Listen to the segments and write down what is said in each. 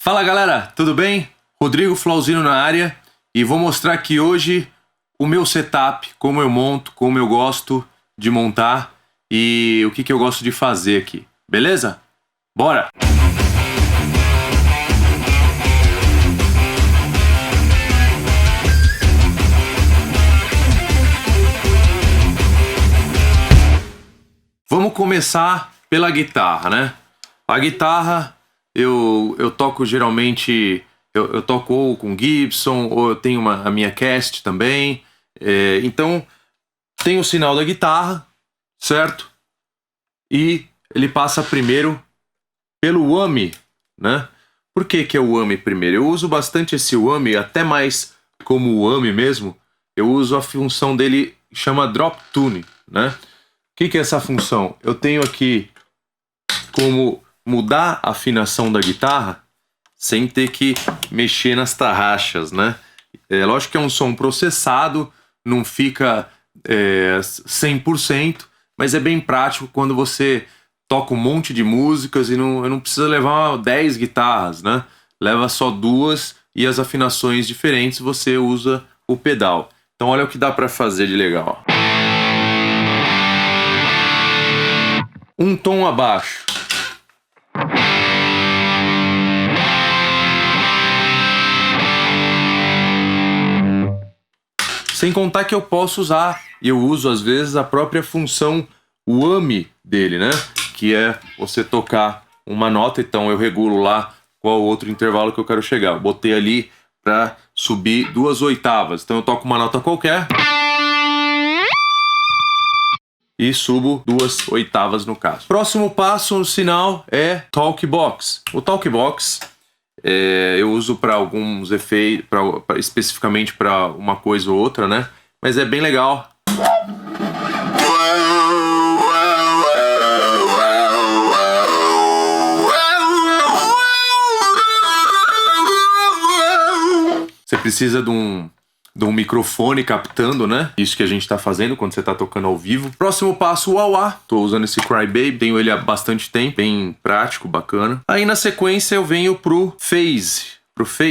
Fala galera, tudo bem? Rodrigo Flauzino na área e vou mostrar aqui hoje o meu setup, como eu monto, como eu gosto de montar e o que eu gosto de fazer aqui, beleza? Bora! Vamos começar pela guitarra, né? A guitarra eu toco geralmente, eu toco ou com Gibson, ou eu tenho a minha Cast também. Então tem o sinal da guitarra, certo? E ele passa primeiro pelo whammy, né? Por que é o whammy primeiro? Eu uso bastante esse whammy, até mais como whammy mesmo. Eu uso a função dele, chama drop tune, né? O que é essa função? Eu tenho aqui como mudar a afinação da guitarra sem ter que mexer nas tarraxas, né? Lógico que é um som processado, não fica 100%, mas é bem prático quando você toca um monte de músicas e não precisa levar 10 guitarras, né? Leva só 2 e as afinações diferentes você usa o pedal. Então olha o que dá para fazer de legal. Um tom abaixo. Sem contar que eu posso usar, e eu uso às vezes a própria função whammy dele, né? Que é você tocar uma nota, então eu regulo lá qual outro intervalo que eu quero chegar. Eu botei ali para subir 2 oitavas, então eu toco uma nota qualquer e subo 2 oitavas no caso. Próximo passo no sinal é Talkbox. O Talkbox eu uso para alguns efeitos, especificamente para uma coisa ou outra, né? Mas é bem legal. Você precisa de um microfone captando, né? Isso que a gente tá fazendo quando você tá tocando ao vivo. Próximo passo, o wah-wah. Tô usando esse Crybaby, tenho ele há bastante tempo, bem prático, bacana. Aí na sequência eu venho pro Phase.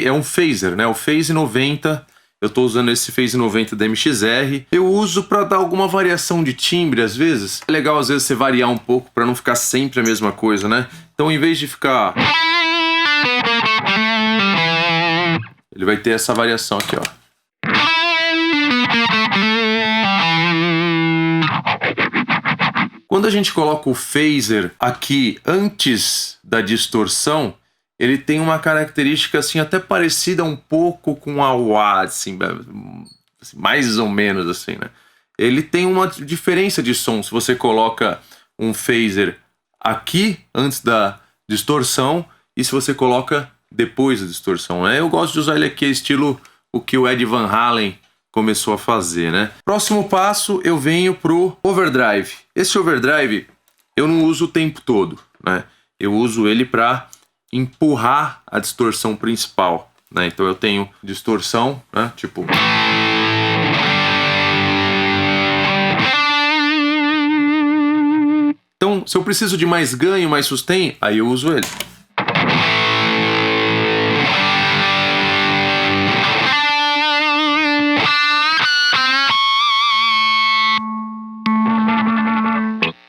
É um phaser, né? O Phase 90. Eu tô usando esse Phase 90 da MXR. Eu uso para dar alguma variação de timbre às vezes. É legal às vezes você variar um pouco para não ficar sempre a mesma coisa, né? Então em vez de ficar... ele vai ter essa variação aqui, ó. Quando a gente coloca o phaser aqui antes da distorção, ele tem uma característica assim até parecida um pouco com a wah, assim, mais ou menos assim, né? Ele tem uma diferença de som se você coloca um phaser aqui antes da distorção e se você coloca depois da distorção, né? Eu gosto de usar ele aqui estilo o que o Ed Van Halen começou a fazer, né? Próximo passo, eu venho pro overdrive. Esse overdrive eu não uso o tempo todo, né? Eu uso ele para empurrar a distorção principal, né? Então eu tenho distorção, né? Tipo... então, se eu preciso de mais ganho, mais sustain, aí eu uso ele.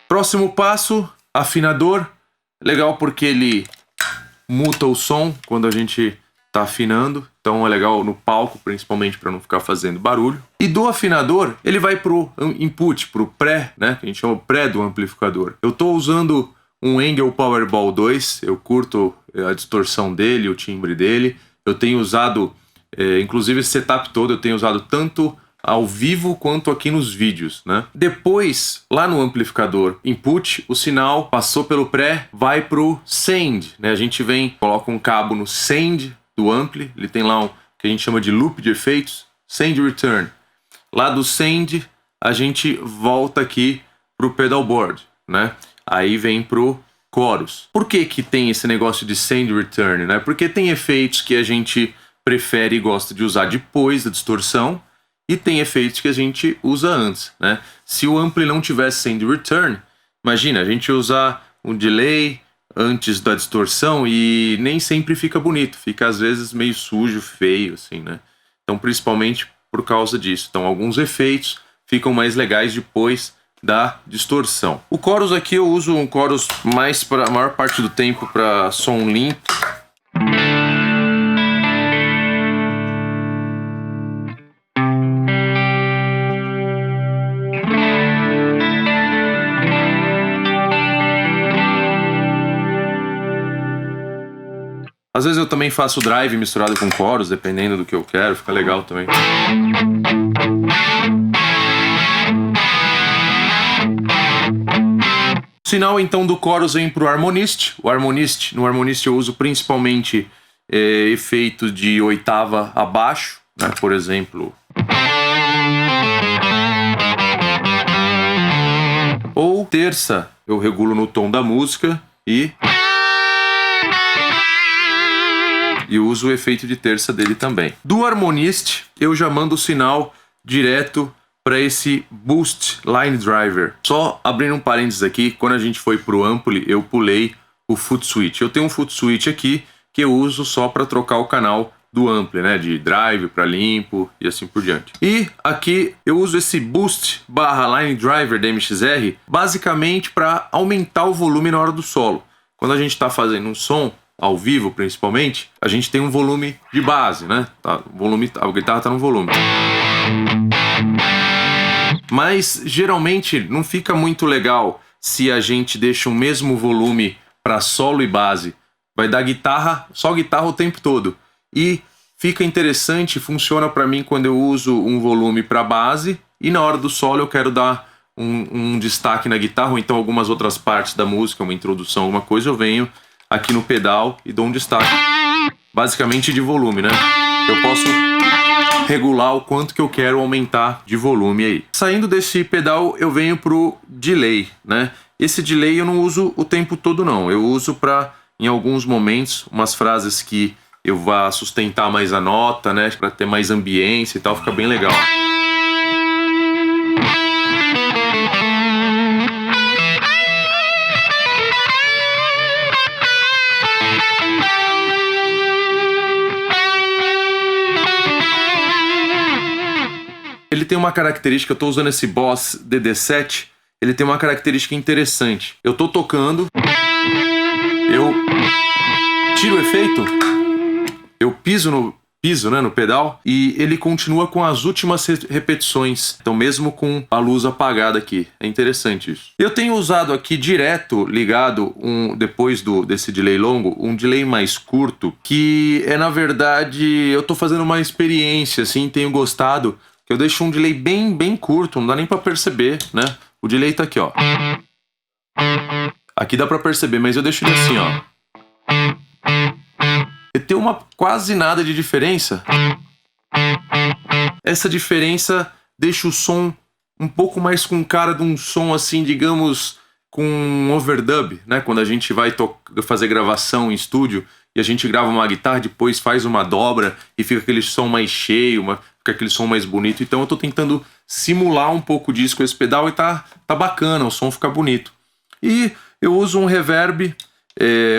Próximo passo, afinador. Legal porque ele muta o som quando a gente tá afinando. Então é legal no palco, principalmente para não ficar fazendo barulho. E do afinador, ele vai pro input, pro pré, né? Que a gente chama pré do amplificador. Eu tô usando um Engel Powerball 2. Eu curto a distorção dele, o timbre dele. Eu tenho usado, inclusive esse setup todo, eu tenho usado tanto ao vivo quanto aqui nos vídeos, né? Depois, lá no amplificador input, o sinal passou pelo pré, vai pro send, né? A gente coloca um cabo no send do ampli, ele tem lá que a gente chama de loop de efeitos, send return. Lá do send, a gente volta aqui pro pedalboard, né? Aí vem pro chorus. Por que tem esse negócio de send return, né? Porque tem efeitos que a gente prefere e gosta de usar depois da distorção, e tem efeitos que a gente usa antes, né? Se o ampli não tivesse send return, imagina, a gente usar um delay, antes da distorção e nem sempre fica bonito, fica às vezes meio sujo, feio, assim, né? Então, principalmente por causa disso. Então, alguns efeitos ficam mais legais depois da distorção. O chorus aqui eu uso um chorus mais para a maior parte do tempo para som limpo. Às vezes eu também faço drive misturado com chorus, dependendo do que eu quero, fica legal também. O sinal então do chorus vem pro harmonist. No harmonist eu uso principalmente efeito de oitava abaixo, né? Por exemplo. Ou terça, eu regulo no tom da música e uso o efeito de terça dele também. Do harmonist, eu já mando o sinal direto para esse Boost Line Driver. Só abrindo um parênteses aqui, quando a gente foi pro Ampli, eu pulei o Foot Switch. Eu tenho um Foot Switch aqui que eu uso só para trocar o canal do Ampli, né? De drive para limpo e assim por diante. E aqui eu uso esse Boost /Line Driver da MXR basicamente para aumentar o volume na hora do solo. Quando a gente está fazendo um som ao vivo, principalmente, a gente tem um volume de base, né? A guitarra tá no volume. Mas geralmente não fica muito legal se a gente deixa o mesmo volume para solo e base. Vai dar só guitarra o tempo todo. E fica interessante, funciona para mim quando eu uso um volume para base e na hora do solo eu quero dar um destaque na guitarra ou então algumas outras partes da música, uma introdução, alguma coisa, eu venho aqui no pedal e dou um destaque basicamente de volume, né? Eu posso regular o quanto que eu quero aumentar de volume aí. Saindo desse pedal eu venho pro delay, né? Esse delay eu não uso o tempo todo não, eu uso para em alguns momentos umas frases que eu vá sustentar mais a nota, né? Para ter mais ambiência e tal, fica bem legal. Ele tem uma característica, eu tô usando esse Boss DD7, ele tem uma característica interessante. Eu tô tocando, eu tiro o efeito, eu piso no pedal e ele continua com as últimas repetições. Então mesmo com a luz apagada aqui, é interessante isso. Eu tenho usado aqui direto, ligado, depois desse delay longo, um delay mais curto, que é na verdade, eu tô fazendo uma experiência, assim, tenho gostado, que eu deixo um delay bem curto, não dá nem pra perceber, né? O delay tá aqui, ó. Aqui dá pra perceber, mas eu deixo ele assim, ó. E tem quase nada de diferença. Essa diferença deixa o som um pouco mais com cara de um som assim, digamos, com um overdub, né? Quando a gente vai fazer gravação em estúdio e a gente grava uma guitarra, depois faz uma dobra e fica aquele som mais cheio, fica aquele som mais bonito. Então eu tô tentando simular um pouco disso com esse pedal e tá bacana, o som fica bonito. E eu uso um reverb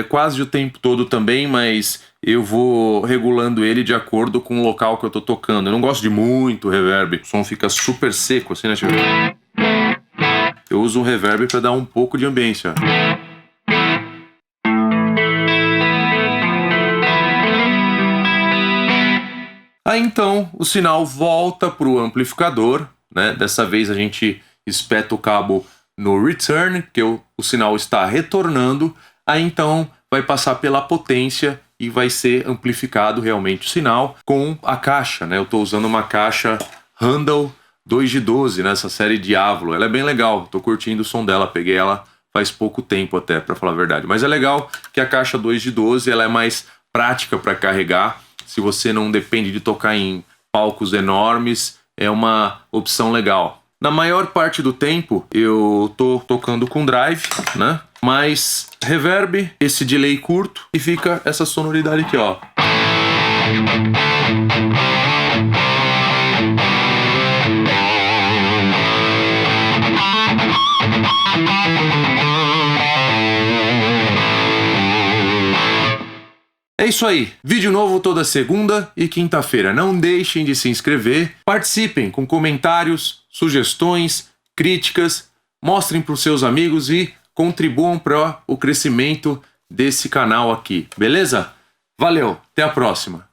quase o tempo todo também, mas eu vou regulando ele de acordo com o local que eu tô tocando. Eu não gosto de muito reverb, o som fica super seco assim, né? Eu uso um reverb para dar um pouco de ambiência. Aí então o sinal volta para o amplificador, né? Dessa vez a gente espeta o cabo no return, que o sinal está retornando. Aí então vai passar pela potência e vai ser amplificado realmente o sinal com a caixa, né? Eu estou usando uma caixa Handle 2 de 12 nessa série Diavolo. Ela é bem legal, estou curtindo o som dela, peguei ela faz pouco tempo até, para falar a verdade. Mas é legal que a caixa 2 de 12 ela é mais prática para carregar. Se você não depende de tocar em palcos enormes, é uma opção legal. Na maior parte do tempo eu tô tocando com drive, né? Mas reverb, esse delay curto e fica essa sonoridade aqui, ó. É isso aí, vídeo novo toda segunda e quinta-feira. Não deixem de se inscrever, participem com comentários, sugestões, críticas, mostrem para os seus amigos e contribuam para o crescimento desse canal aqui, beleza? Valeu, até a próxima!